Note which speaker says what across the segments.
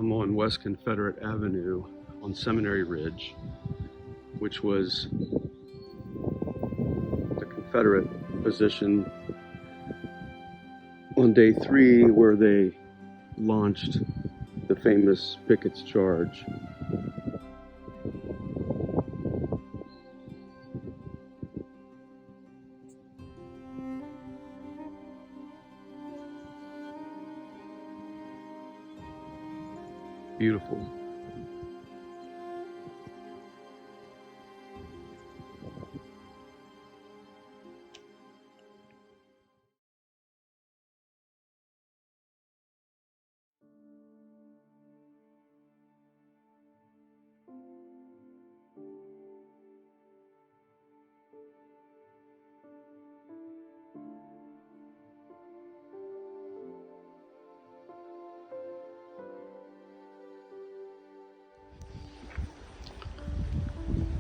Speaker 1: I'm on West Confederate Avenue on Seminary Ridge, which was the Confederate position on day 3 where they launched the famous Pickett's Charge. Beautiful.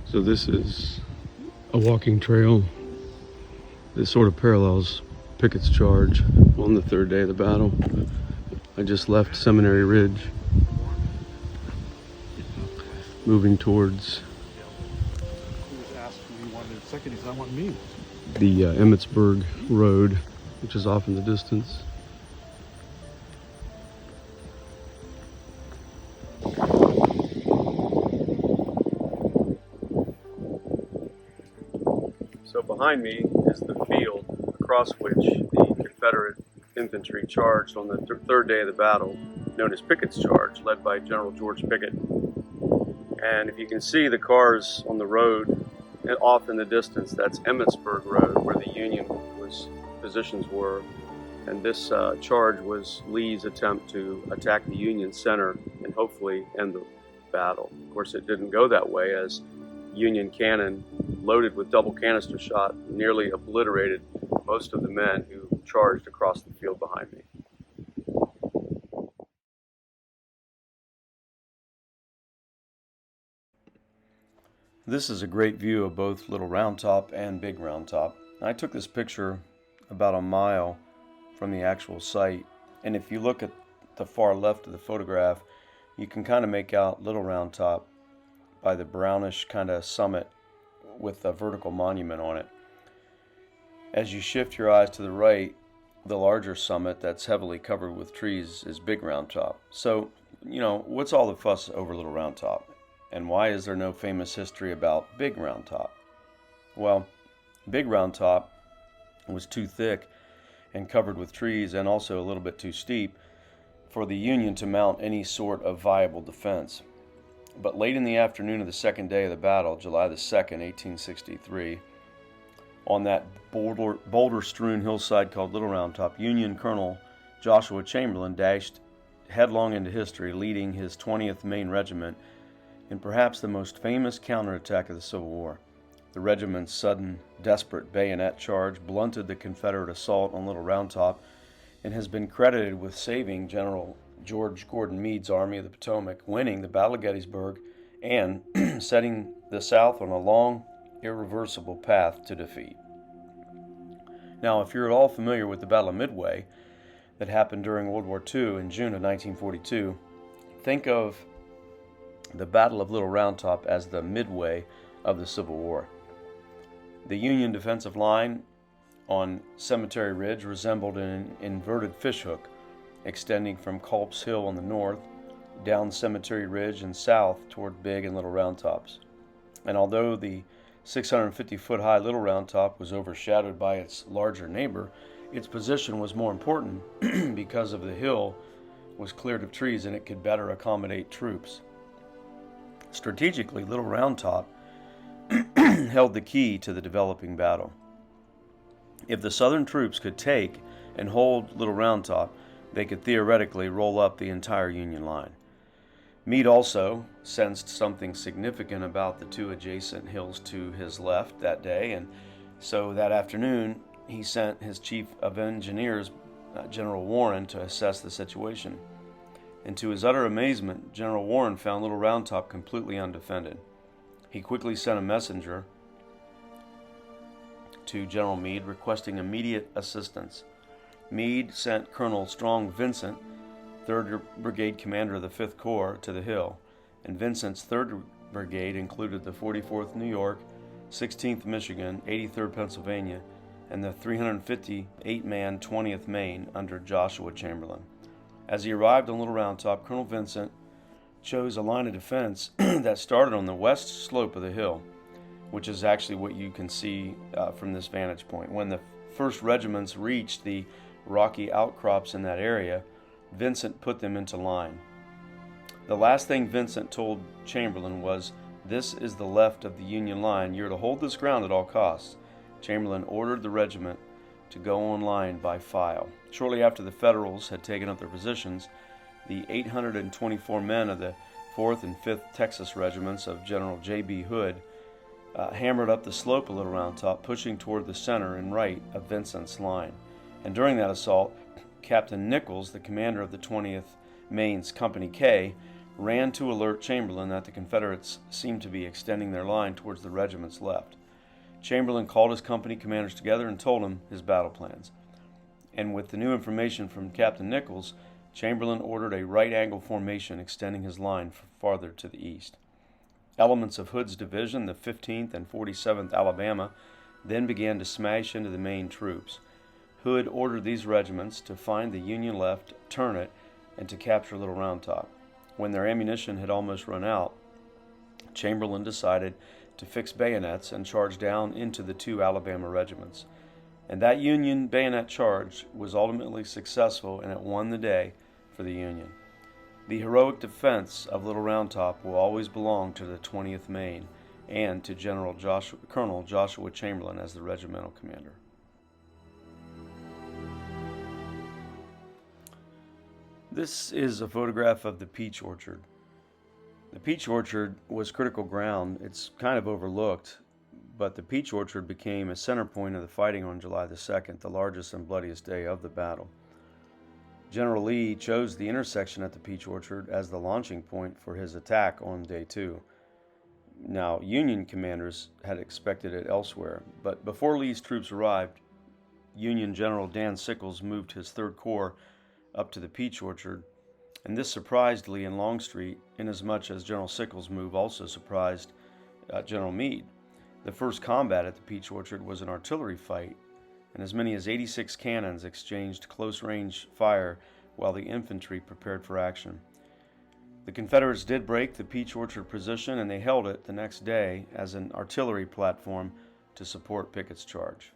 Speaker 1: So this is a walking trail. This sort of parallels Pickett's Charge on the 3rd day of the battle. I just left Seminary Ridge, moving towards the Emmitsburg Road, which is off in the distance. So behind me is the field across which the Confederate infantry charged on the 3rd day of the battle, known as Pickett's Charge, led by General George Pickett. And if you can see the cars on the road off in the distance, that's Emmitsburg Road, where the Union positions were. And this charge was Lee's attempt to attack the Union center and hopefully end the battle. Of course, it didn't go that way, as Union cannon loaded with double canister shot nearly obliterated most of the men who charged across the field behind me. This is a great view of both Little Round Top and Big Round Top. I took this picture about a mile from the actual site, and if you look at the far left of the photograph, you can kind of make out Little Round Top by the brownish kind of summit with a vertical monument on it. As you shift your eyes to the right, the larger summit that's heavily covered with trees is Big Round Top. So, what's all the fuss over Little Round Top? And why is there no famous history about Big Round Top? Well, Big Round Top was too thick and covered with trees, and also a little bit too steep for the Union to mount any sort of viable defense. But late in the afternoon of the 2nd day of the battle, July the 2nd, 1863, on that boulder-strewn hillside called Little Round Top, Union Colonel Joshua Chamberlain dashed headlong into history, leading his 20th Maine Regiment in perhaps the most famous counterattack of the Civil War. The regiment's sudden, desperate bayonet charge blunted the Confederate assault on Little Round Top and has been credited with saving General George Gordon Meade's Army of the Potomac, winning the Battle of Gettysburg, and setting the South on a long, irreversible path to defeat. Now, if you're at all familiar with the Battle of Midway that happened during World War II in June of 1942, think of the Battle of Little Round Top as the midway of the Civil War. The Union defensive line on Cemetery Ridge resembled an inverted fishhook, extending from Culp's Hill on the north, down Cemetery Ridge and south toward Big and Little Round Tops. And although the 650-foot-high Little Round Top was overshadowed by its larger neighbor, its position was more important because of the hill was cleared of trees and it could better accommodate troops. Strategically, Little Round Top held the key to the developing battle. If the Southern troops could take and hold Little Round Top, they could theoretically roll up the entire Union line. Meade also sensed something significant about the two adjacent hills to his left that day, and so that afternoon he sent his chief of engineers, General Warren, to assess the situation. And to his utter amazement, General Warren found Little Round Top completely undefended. He quickly sent a messenger to General Meade requesting immediate assistance. Meade sent Colonel Strong Vincent 3rd Brigade commander of the 5th Corps, to the hill, and Vincent's 3rd Brigade included the 44th New York, 16th Michigan, 83rd Pennsylvania, and the 358-man 20th Maine under Joshua Chamberlain. As he arrived on Little Round Top, Colonel Vincent chose a line of defense that started on the west slope of the hill, which is actually what you can see from this vantage point. When the first regiments reached the rocky outcrops in that area, Vincent put them into line. The last thing Vincent told Chamberlain was, "This is the left of the Union line. You're to hold this ground at all costs." Chamberlain ordered the regiment to go on line by file. Shortly after the Federals had taken up their positions, the 824 men of the 4th and 5th Texas regiments of General J.B. Hood hammered up the slope of Little Round Top, pushing toward the center and right of Vincent's line. And during that assault, Captain Nichols, the commander of the 20th Maine's Company K, ran to alert Chamberlain that the Confederates seemed to be extending their line towards the regiment's left. Chamberlain called his company commanders together and told them his battle plans. And with the new information from Captain Nichols, Chamberlain ordered a right-angle formation extending his line farther to the east. Elements of Hood's division, the 15th and 47th Alabama, then began to smash into the main troops. Hood ordered these regiments to find the Union left, turn it, and to capture Little Round Top. When their ammunition had almost run out, Chamberlain decided to fix bayonets and charge down into the 2 Alabama regiments. And that Union bayonet charge was ultimately successful, and it won the day for the Union. The heroic defense of Little Round Top will always belong to the 20th Maine and to Colonel Joshua Chamberlain as the regimental commander. This is a photograph of the peach orchard. The peach orchard was critical ground. It's kind of overlooked, but the peach orchard became a center point of the fighting on July the 2nd, the largest and bloodiest day of the battle. General Lee chose the intersection at the peach orchard as the launching point for his attack on day 2. Now, Union commanders had expected it elsewhere, but before Lee's troops arrived, Union General Dan Sickles moved his 3rd Corps up to the peach orchard, and this surprised Lee and Longstreet, inasmuch as General Sickles' move also surprised General Meade. The first combat at the peach orchard was an artillery fight, and as many as 86 cannons exchanged close-range fire while the infantry prepared for action. The Confederates did break the peach orchard position, and they held it the next day as an artillery platform to support Pickett's charge.